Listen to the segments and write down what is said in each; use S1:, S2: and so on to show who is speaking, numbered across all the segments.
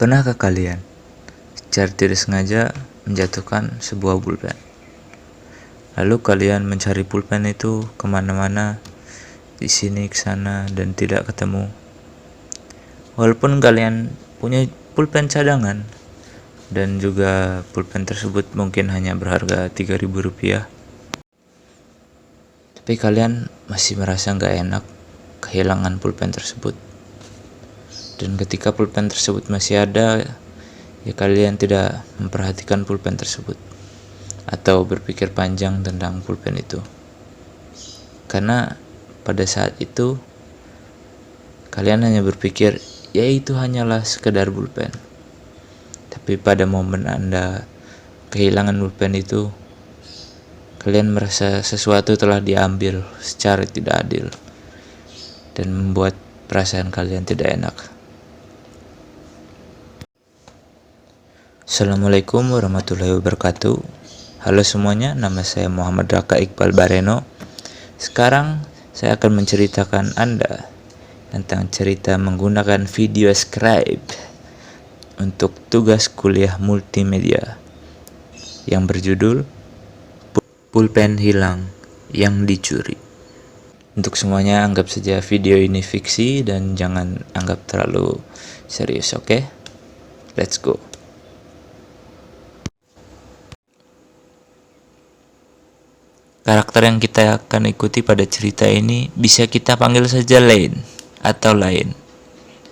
S1: Pernahkah kalian secara tidak sengaja menjatuhkan sebuah pulpen? Lalu kalian mencari pulpen itu kemana-mana, di sini ke sana, dan tidak ketemu. Walaupun kalian punya pulpen cadangan, dan juga pulpen tersebut mungkin hanya berharga Rp3.000, tapi kalian masih merasa nggak enak kehilangan pulpen tersebut. Dan ketika pulpen tersebut masih ada, ya kalian tidak memperhatikan pulpen tersebut atau berpikir panjang tentang pulpen itu, karena pada saat itu kalian hanya berpikir ya itu hanyalah sekedar pulpen. Tapi pada momen Anda kehilangan pulpen itu, kalian merasa sesuatu telah diambil secara tidak adil dan membuat perasaan kalian tidak enak. Assalamualaikum warahmatullahi wabarakatuh. Halo semuanya, nama saya Muhammad Raka Iqbal Bareno. Sekarang saya akan menceritakan Anda tentang cerita menggunakan video scribe untuk tugas kuliah multimedia yang berjudul Pulpen Hilang yang Dicuri. Untuk semuanya, anggap saja video ini fiksi dan jangan anggap terlalu serius, oke? Let's go. Karakter yang kita akan ikuti pada cerita ini bisa kita panggil saja Lane atau Lain.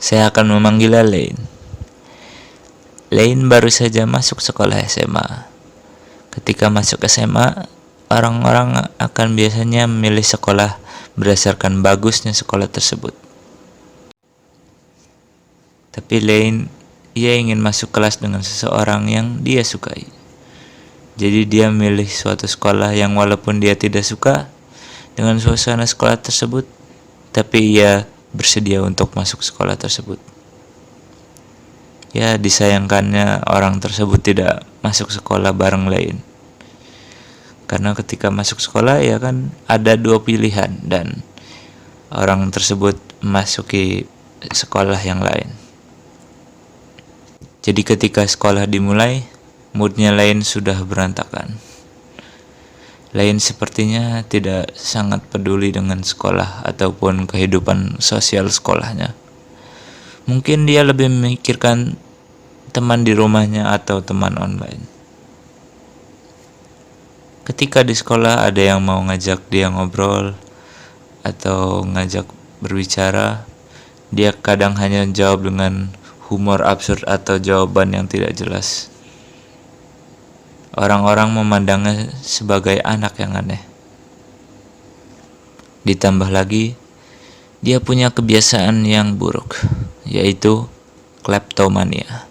S1: Saya akan memanggilnya Lane. Lane baru saja masuk sekolah SMA. Ketika masuk SMA, orang-orang akan biasanya memilih sekolah berdasarkan bagusnya sekolah tersebut. Tapi Lane, ia ingin masuk kelas dengan seseorang yang dia sukai. Jadi dia memilih suatu sekolah yang walaupun dia tidak suka dengan suasana sekolah tersebut, tapi ia bersedia untuk masuk sekolah tersebut. Ya, disayangkannya orang tersebut tidak masuk sekolah bareng Lain. Karena ketika masuk sekolah ya kan ada dua pilihan dan orang tersebut memasuki sekolah yang lain. Jadi ketika sekolah dimulai, moodnya Lain sudah berantakan. Lain sepertinya tidak sangat peduli dengan sekolah ataupun kehidupan sosial sekolahnya. Mungkin dia lebih memikirkan teman di rumahnya atau teman online. Ketika di sekolah ada yang mau ngajak dia ngobrol atau ngajak berbicara, dia kadang hanya jawab dengan humor absurd atau jawaban yang tidak jelas. Orang-orang memandangnya sebagai anak yang aneh. Ditambah lagi, dia punya kebiasaan yang buruk, yaitu kleptomania.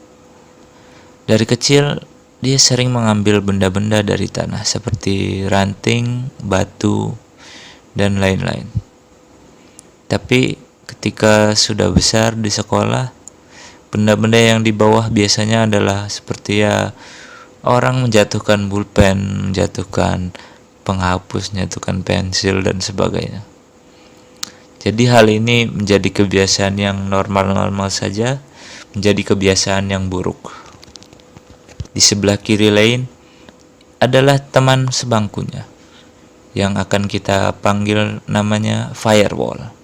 S1: Dari kecil, dia sering mengambil benda-benda dari tanah seperti ranting, batu, dan lain-lain. Tapi ketika sudah besar di sekolah, benda-benda yang di bawah biasanya adalah seperti orang menjatuhkan pulpen, menjatuhkan penghapus, menjatuhkan pensil, dan sebagainya. Jadi hal ini menjadi kebiasaan yang normal-normal saja, menjadi kebiasaan yang buruk. Di sebelah kiri Lain adalah teman sebangkunya, yang akan kita panggil namanya Firewall.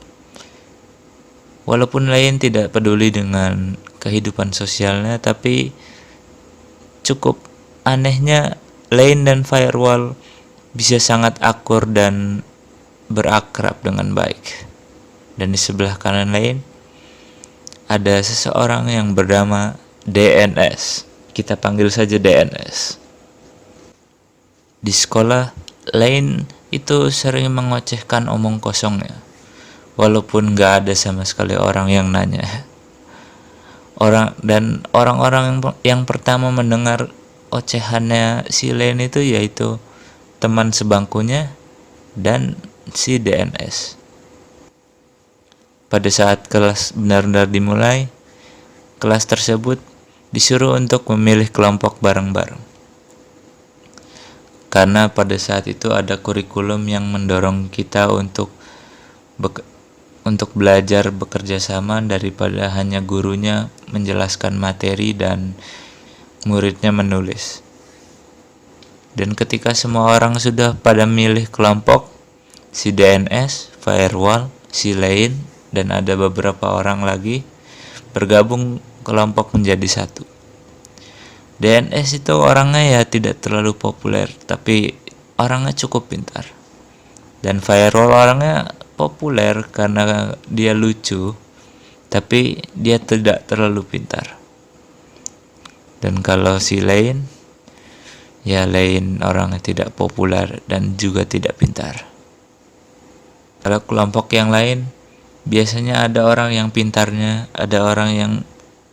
S1: Walaupun Lain tidak peduli dengan kehidupan sosialnya, tapi cukup anehnya Lane dan Firewall bisa sangat akur dan berakrab dengan baik. Dan di sebelah kanan Lane ada seseorang yang bernama DNS. Kita panggil saja DNS. Di sekolah, Lane itu sering mengocehkan omong kosongnya, walaupun gak ada sama sekali orang yang nanya. Orang-orang yang pertama mendengar ocehannya si Lane itu yaitu teman sebangkunya dan si DNS. Pada saat kelas benar-benar dimulai, kelas tersebut disuruh untuk memilih kelompok bareng-bareng. Karena pada saat itu ada kurikulum yang mendorong kita untuk untuk belajar bekerja sama daripada hanya gurunya menjelaskan materi dan muridnya menulis. Dan ketika semua orang sudah pada milih kelompok, si DNS, Firewall, si Lane, dan ada beberapa orang lagi bergabung kelompok menjadi satu. DNS itu orangnya ya tidak terlalu populer, tapi orangnya cukup pintar. Dan Firewall orangnya populer karena dia lucu, tapi dia tidak terlalu pintar. Dan kalau si Lane, ya Lane orangnya tidak populer dan juga tidak pintar. Kalau kelompok yang lain, biasanya ada orang yang pintarnya, ada orang yang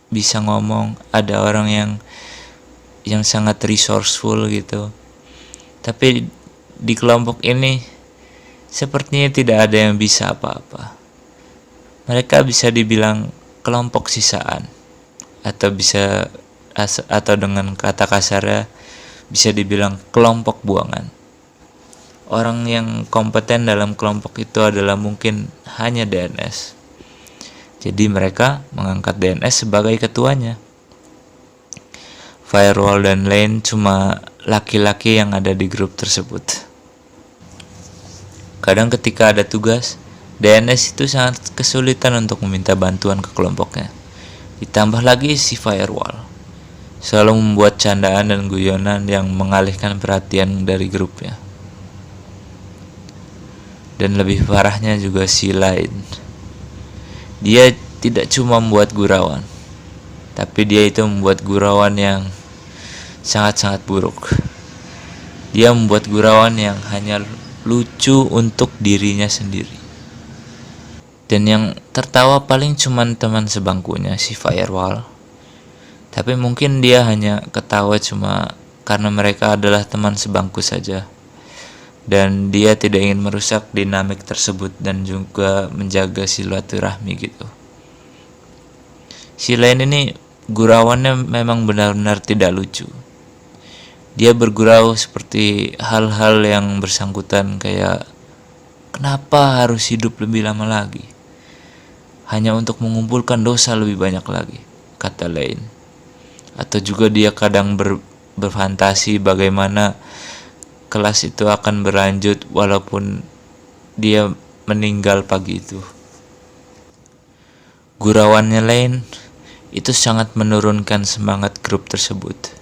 S1: bisa ngomong, ada orang yang sangat resourceful gitu. Tapi di kelompok ini sepertinya tidak ada yang bisa apa-apa. Mereka bisa dibilang kelompok sisaan, atau dengan kata kasarnya bisa dibilang kelompok buangan. Orang yang kompeten dalam kelompok itu adalah mungkin hanya DNS. Jadi mereka mengangkat DNS sebagai ketuanya. Firewall dan Lane cuma laki-laki yang ada di grup tersebut. Kadang ketika ada tugas, DNS itu sangat kesulitan untuk meminta bantuan ke kelompoknya. Ditambah lagi si Firewall selalu membuat candaan dan guyonan yang mengalihkan perhatian dari grupnya. Dan lebih parahnya juga si Lane. Dia tidak cuma membuat gurauan, tapi dia itu membuat gurauan yang sangat-sangat buruk. Dia membuat gurauan yang hanya lucu untuk dirinya sendiri. Dan yang tertawa paling cuman teman sebangkunya si Firewall. Tapi mungkin dia hanya ketawa cuma karena mereka adalah teman sebangku saja. Dan dia tidak ingin merusak dinamik tersebut dan juga menjaga silaturahmi gitu. Si Lane ini gurauannya memang benar-benar tidak lucu. Dia bergurau seperti hal-hal yang bersangkutan kayak kenapa harus hidup lebih lama lagi? Hanya untuk mengumpulkan dosa lebih banyak lagi, kata Lane. Atau juga dia kadang berfantasi bagaimana kelas itu akan berlanjut walaupun dia meninggal pagi itu. Gurauannya Lane itu sangat menurunkan semangat grup tersebut.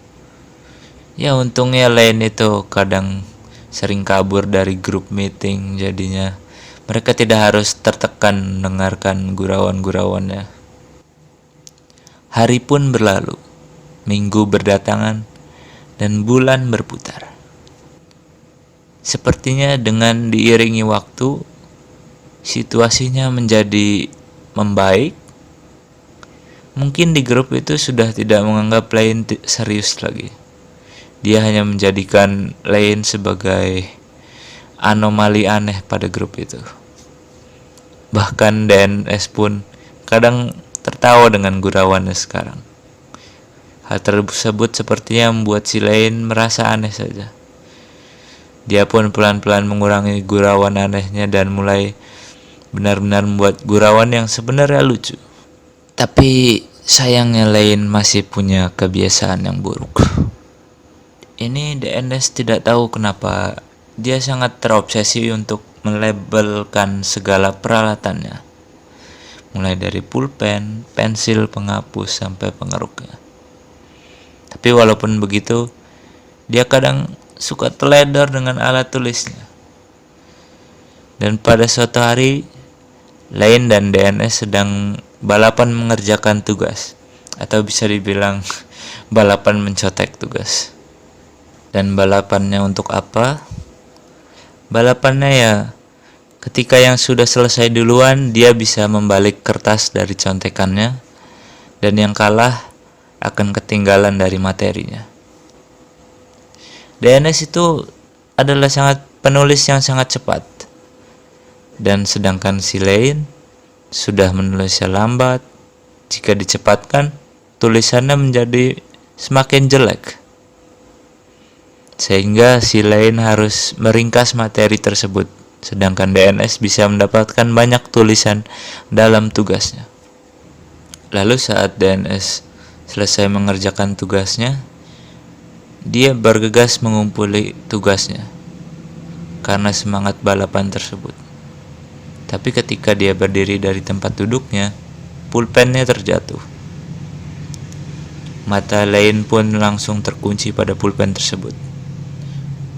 S1: Ya untungnya Lane itu kadang sering kabur dari grup meeting, jadinya mereka tidak harus tertekan mendengarkan gurauan-gurauannya. Hari pun berlalu, minggu berdatangan, dan bulan berputar. Sepertinya dengan diiringi waktu, situasinya menjadi membaik. Mungkin di grup itu sudah tidak menganggap Lane serius lagi. Dia hanya menjadikan Lane sebagai anomali aneh pada grup itu. Bahkan DNS pun kadang tertawa dengan gurauannya sekarang. Hal tersebut sepertinya membuat si Lane merasa aneh saja. Dia pun pelan-pelan mengurangi gurauan anehnya dan mulai benar-benar membuat gurauan yang sebenarnya lucu. Tapi sayangnya Lane masih punya kebiasaan yang buruk. Ini DNS tidak tahu kenapa dia sangat terobsesi untuk melabelkan segala peralatannya. Mulai dari pulpen, pensil, penghapus, sampai pengeruknya. Tapi walaupun begitu, dia kadang suka teledor dengan alat tulisnya. Dan pada suatu hari, Lane dan DNS sedang balapan mengerjakan tugas, atau bisa dibilang balapan mencotek tugas. Dan balapannya untuk apa? Balapannya ya, ketika yang sudah selesai duluan, dia bisa membalik kertas dari contekannya, dan yang kalah akan ketinggalan dari materinya. DNS itu adalah penulis yang sangat cepat. Dan sedangkan si Lane sudah menulisnya lambat. Jika dicepatkan, tulisannya menjadi semakin jelek. Sehingga si Lane harus meringkas materi tersebut sedangkan DNS bisa mendapatkan banyak tulisan dalam tugasnya. Lalu saat DNS selesai mengerjakan tugasnya, dia bergegas mengumpuli tugasnya karena semangat balapan tersebut. Tapi ketika dia berdiri dari tempat duduknya, pulpennya terjatuh. Mata Lane pun langsung terkunci pada pulpen tersebut.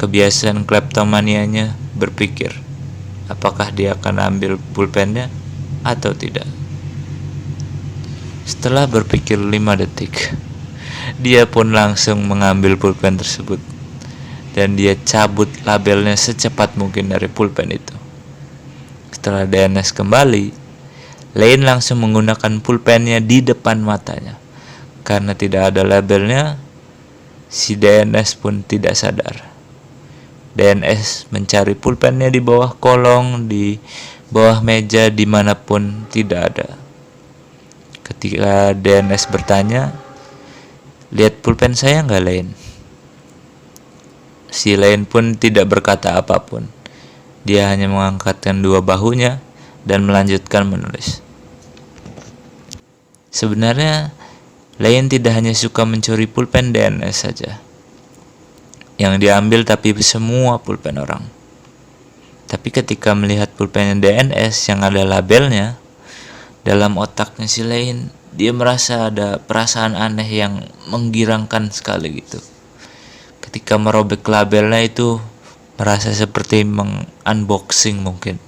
S1: Kebiasaan kleptomanianya berpikir, apakah dia akan ambil pulpennya atau tidak. Setelah berpikir 5 detik, dia pun langsung mengambil pulpen tersebut dan dia cabut labelnya secepat mungkin dari pulpen itu. Setelah DNS kembali, Lane langsung menggunakan pulpennya di depan matanya. Karena tidak ada labelnya, si DNS pun tidak sadar. DNS mencari pulpennya di bawah kolong, di bawah meja, dimanapun tidak ada. Ketika DNS bertanya, "Lihat pulpen saya nggak, Lane?" Si Lane pun tidak berkata apapun. Dia hanya mengangkatkan 2 bahunya dan melanjutkan menulis. Sebenarnya, Lane tidak hanya suka mencuri pulpen DNS saja yang diambil, tapi semua pulpen orang. Tapi ketika melihat pulpen DNS yang ada labelnya, dalam otaknya si Lane, dia merasa ada perasaan aneh yang menggirangkan sekali gitu. Ketika merobek labelnya itu merasa seperti unboxing mungkin.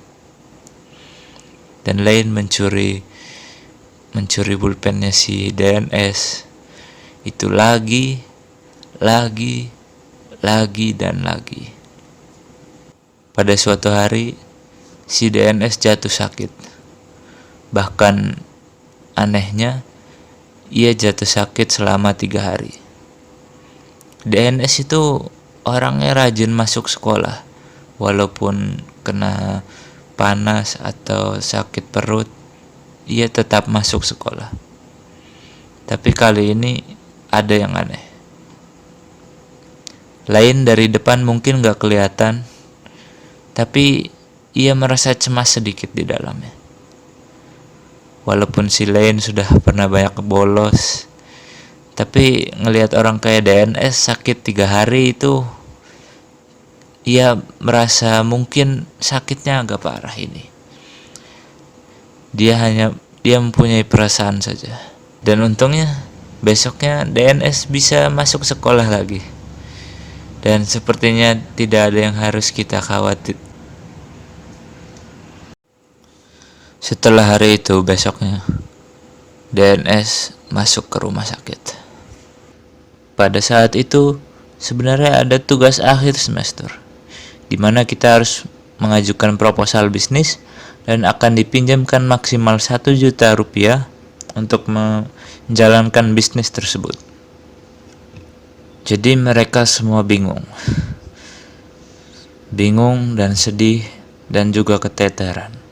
S1: Dan Lane mencuri pulpennya si DNS itu lagi dan lagi. Pada suatu hari si DNS jatuh sakit. Bahkan anehnya, ia jatuh sakit selama 3 hari. DNS itu orangnya rajin masuk sekolah, walaupun kena panas atau sakit perut, ia tetap masuk sekolah. Tapi kali ini ada yang aneh. Lane dari depan mungkin gak kelihatan, tapi ia merasa cemas sedikit di dalamnya. Walaupun si Lane sudah pernah banyak bolos, tapi ngelihat orang kayak DNS sakit 3 hari itu, ia merasa mungkin sakitnya agak parah ini. Dia mempunyai perasaan saja. Dan untungnya besoknya DNS bisa masuk sekolah lagi. Dan sepertinya tidak ada yang harus kita khawatir. Setelah hari itu, besoknya DNS masuk ke rumah sakit. Pada saat itu sebenarnya ada tugas akhir semester, di mana kita harus mengajukan proposal bisnis dan akan dipinjamkan maksimal 1 juta rupiah untuk menjalankan bisnis tersebut. Jadi mereka semua bingung dan sedih dan juga keteteran.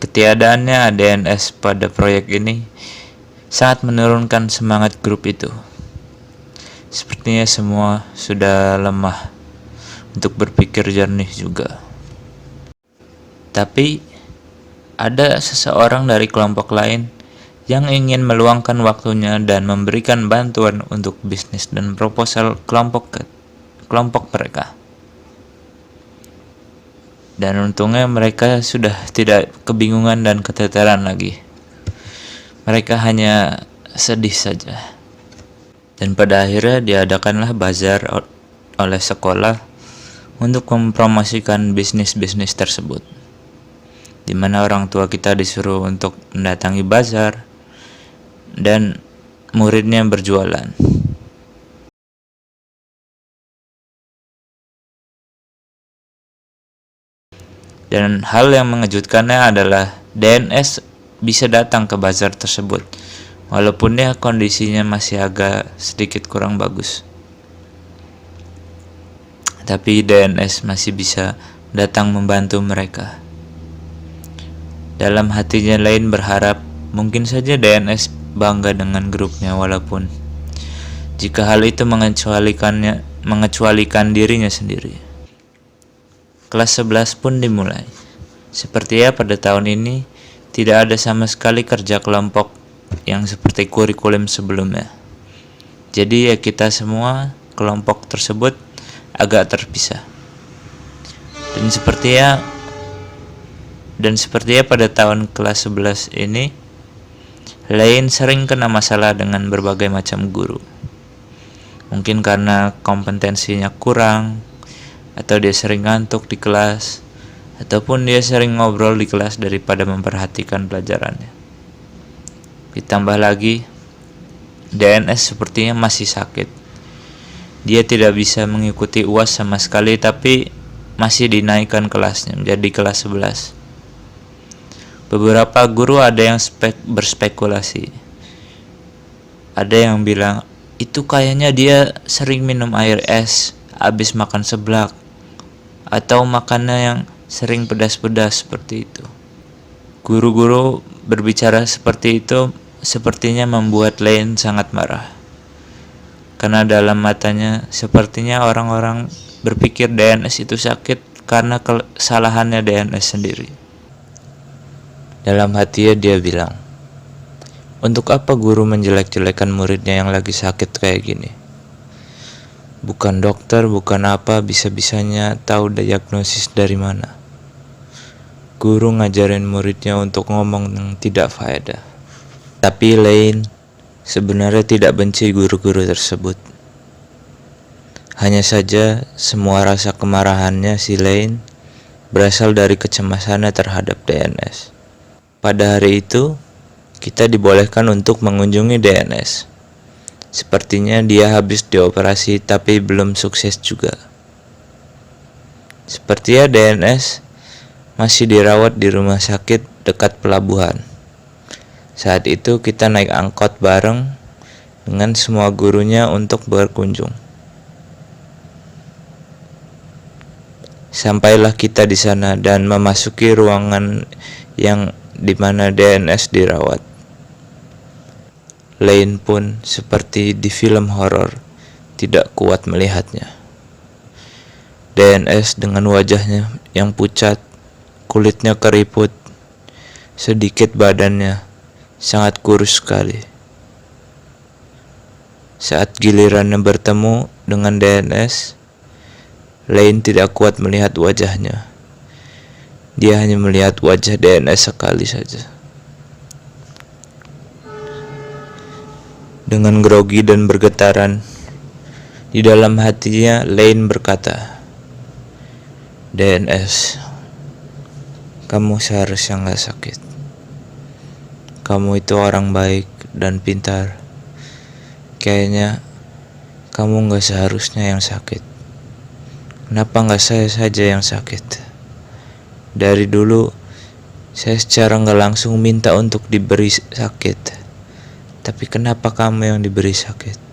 S1: Ketiadaannya DNS pada proyek ini sangat menurunkan semangat grup itu. Sepertinya semua sudah lemah untuk berpikir jernih juga. Tapi ada seseorang dari kelompok lain yang ingin meluangkan waktunya dan memberikan bantuan untuk bisnis dan proposal kelompok mereka. Dan untungnya mereka sudah tidak kebingungan dan keteteran lagi. Mereka hanya sedih saja. Dan pada akhirnya diadakanlah bazar oleh sekolah untuk mempromosikan bisnis-bisnis tersebut, di mana orang tua kita disuruh untuk mendatangi bazar dan muridnya berjualan. Dan hal yang mengejutkannya adalah DNS bisa datang ke bazar tersebut, walaupun ya kondisinya masih agak sedikit kurang bagus. Tapi DNS masih bisa datang membantu mereka. Dalam hatinya Lane berharap mungkin saja DNS bangga dengan grupnya, walaupun jika hal itu mengecualikan dirinya sendiri. kelas 11 pun dimulai. Sepertinya pada tahun ini tidak ada sama sekali kerja kelompok yang seperti kurikulum sebelumnya. Jadi ya kita semua kelompok tersebut agak terpisah. Dan sepertinya pada tahun kelas 11 ini, Lane sering kena masalah dengan berbagai macam guru. Mungkin karena kompetensinya kurang, atau dia sering ngantuk di kelas, ataupun dia sering ngobrol di kelas daripada memperhatikan pelajarannya. Ditambah lagi, DNS sepertinya masih sakit. Dia tidak bisa mengikuti UAS sama sekali, tapi masih dinaikkan kelasnya menjadi kelas 11. Beberapa guru ada yang berspekulasi. Ada yang bilang, itu kayaknya dia sering minum air es habis makan seblak, atau makannya yang sering pedas-pedas seperti itu. Guru-guru berbicara seperti itu sepertinya membuat Lane sangat marah. Karena dalam matanya sepertinya orang-orang berpikir DNS itu sakit karena kesalahannya DNS sendiri. Dalam hatinya dia bilang, untuk apa guru menjelek-jelekan muridnya yang lagi sakit kayak gini? Bukan dokter, bukan apa, bisa-bisanya tahu diagnosis dari mana. Guru ngajarin muridnya untuk ngomong yang tidak faedah. Tapi Lane sebenarnya tidak benci guru-guru tersebut. Hanya saja semua rasa kemarahannya si Lane berasal dari kecemasannya terhadap DNS. Pada hari itu, kita dibolehkan untuk mengunjungi DNS. Sepertinya dia habis dioperasi tapi belum sukses juga. Sepertinya DNS masih dirawat di rumah sakit dekat pelabuhan. Saat itu kita naik angkot bareng dengan semua gurunya untuk berkunjung. Sampailah kita di sana dan memasuki ruangan yang dimana DNS dirawat. Lane pun seperti di film horor tidak kuat melihatnya. DNS dengan wajahnya yang pucat, kulitnya keriput, sedikit badannya, sangat kurus sekali. Saat gilirannya bertemu dengan DNS, Lane tidak kuat melihat wajahnya. Dia hanya melihat wajah DNS sekali saja. Dengan grogi dan bergetaran, di dalam hatinya Lane berkata, DNS, kamu seharusnya gak sakit. Kamu itu orang baik dan pintar. Kayaknya kamu gak seharusnya yang sakit. Kenapa gak saya saja yang sakit? Dari dulu saya secara gak langsung minta untuk diberi sakit. Tapi kenapa kamu yang diberi sakit?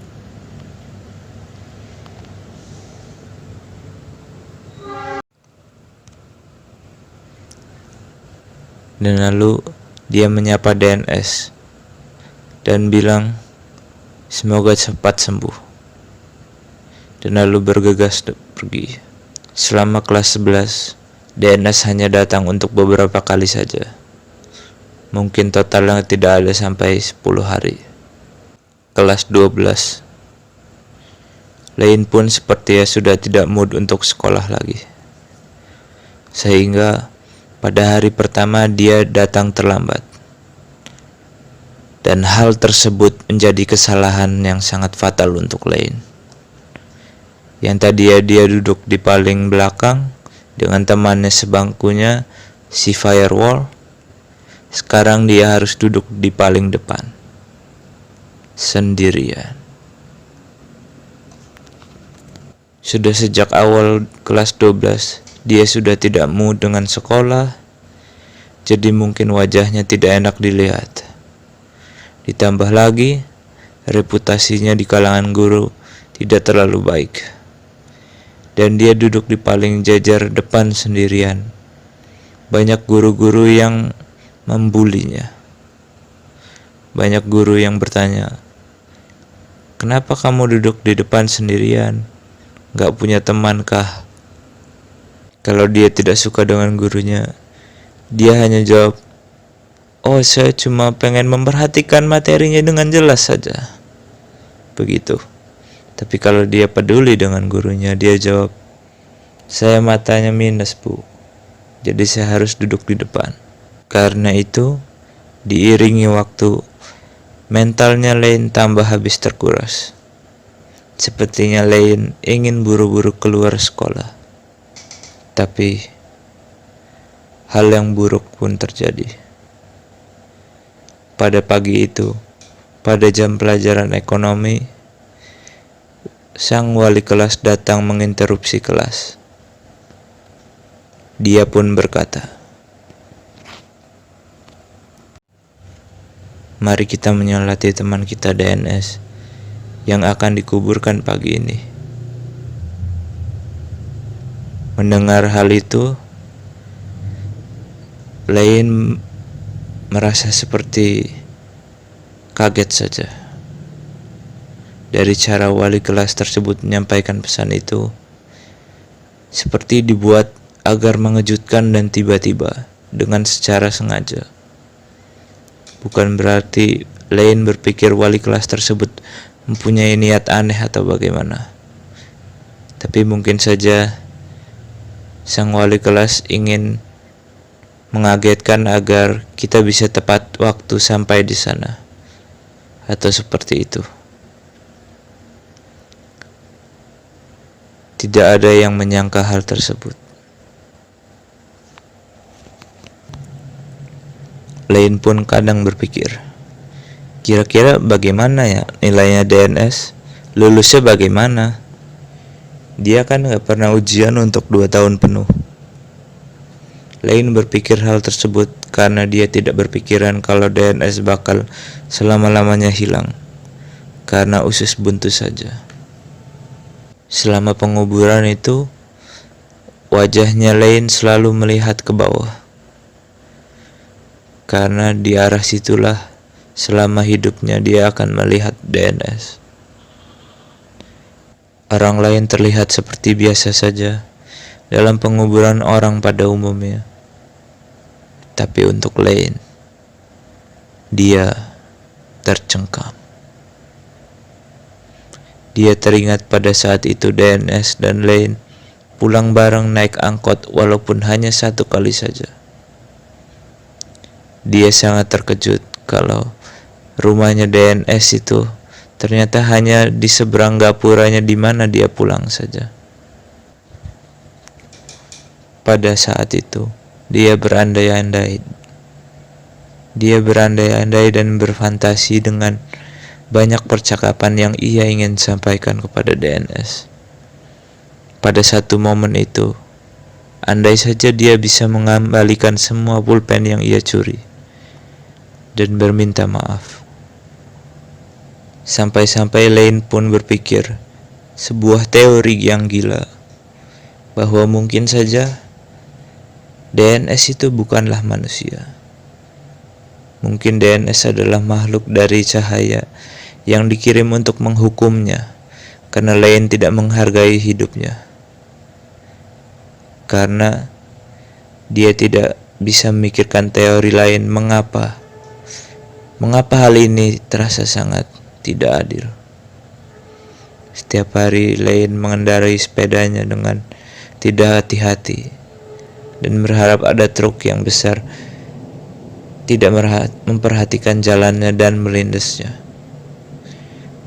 S1: Dan lalu dia menyapa DNS dan bilang, semoga cepat sembuh. Dan lalu bergegas pergi. Selama kelas 11, DNS hanya datang untuk beberapa kali saja. Mungkin totalnya tidak ada sampai 10 hari. Kelas 12. Lane pun sepertinya sudah tidak mood untuk sekolah lagi. Sehingga pada hari pertama dia datang terlambat. Dan hal tersebut menjadi kesalahan yang sangat fatal untuk Lane. Yang tadinya dia duduk di paling belakang dengan temannya sebangkunya, si Firewall, sekarang dia harus duduk di paling depan, sendirian. Sudah sejak awal kelas 12, dia sudah tidak mood dengan sekolah, jadi mungkin wajahnya tidak enak dilihat. Ditambah lagi, reputasinya di kalangan guru tidak terlalu baik. Dan dia duduk di paling jajar depan sendirian. Banyak guru-guru yang membulinya. Banyak guru yang bertanya, kenapa kamu duduk di depan sendirian? Gak punya teman kah? Kalau dia tidak suka dengan gurunya, dia hanya jawab, "Oh, saya cuma pengen memperhatikan materinya dengan jelas saja." Begitu. Tapi kalau dia peduli dengan gurunya, dia jawab, "Saya matanya minus, Bu. Jadi saya harus duduk di depan." Karena itu, diiringi waktu, mentalnya Lane tambah habis terkuras. Sepertinya Lane ingin buru-buru keluar sekolah. Tapi, hal yang buruk pun terjadi. Pada pagi itu, pada jam pelajaran ekonomi, sang wali kelas datang menginterupsi kelas. Dia pun berkata, "Mari kita menyolati teman kita DNS yang akan dikuburkan pagi ini." Mendengar hal itu, Lane merasa seperti kaget saja. Dari cara wali kelas tersebut menyampaikan pesan itu, seperti dibuat agar mengejutkan dan tiba-tiba dengan secara sengaja. Bukan berarti Lane berpikir wali kelas tersebut mempunyai niat aneh atau bagaimana. Tapi mungkin saja sang wali kelas ingin mengagetkan agar kita bisa tepat waktu sampai di sana, atau seperti itu. Tidak ada yang menyangka hal tersebut. Lane pun kadang berpikir, kira-kira bagaimana ya nilainya DNS? Lulusnya bagaimana? Dia kan gak pernah ujian untuk 2 tahun penuh. Lane berpikir hal tersebut karena dia tidak berpikiran kalau DNS bakal selama-lamanya hilang karena usus buntu saja. Selama penguburan itu, wajahnya Lane selalu melihat ke bawah, karena di arah situlah selama hidupnya dia akan melihat DNS. Orang lain terlihat seperti biasa saja dalam penguburan orang pada umumnya. Tapi untuk Lane, dia tercengkam. Dia teringat pada saat itu DNS dan Lane pulang bareng naik angkot walaupun hanya 1 kali saja. Dia sangat terkejut kalau rumahnya DNS itu ternyata hanya di seberang gapuranya di mana dia pulang saja. Pada saat itu, dia berandai-andai dan berfantasi dengan banyak percakapan yang ia ingin sampaikan kepada DNS. Pada satu momen itu, andai saja dia bisa mengembalikan semua pulpen yang ia curi dan berminta maaf. Sampai-sampai Lane pun berpikir sebuah teori yang gila, bahwa mungkin saja DNS itu bukanlah manusia. Mungkin DNS adalah makhluk dari cahaya yang dikirim untuk menghukumnya karena Lane tidak menghargai hidupnya. Karena dia tidak bisa memikirkan teori lain mengapa hal ini terasa sangat tidak adil. Setiap hari Lane mengendarai sepedanya dengan tidak hati-hati dan berharap ada truk yang besar tidak memperhatikan jalannya dan melindasnya.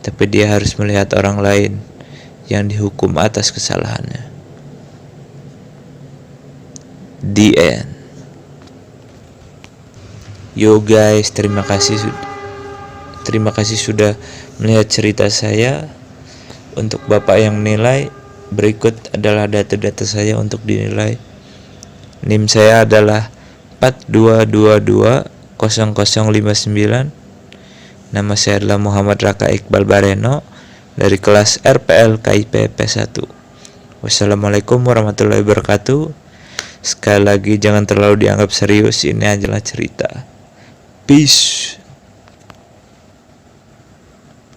S1: Tapi dia harus melihat orang lain yang dihukum atas kesalahannya. The end. Yo guys, terima kasih sudah melihat cerita saya. Untuk Bapak yang menilai, berikut adalah data-data saya untuk dinilai. NIM saya adalah 42220059. Nama saya adalah Muhammad Raka Iqbal Bareno dari kelas RPL KIP P1. Wassalamualaikum warahmatullahi wabarakatuh. Sekali lagi jangan terlalu dianggap serius, ini adalah cerita. Peace.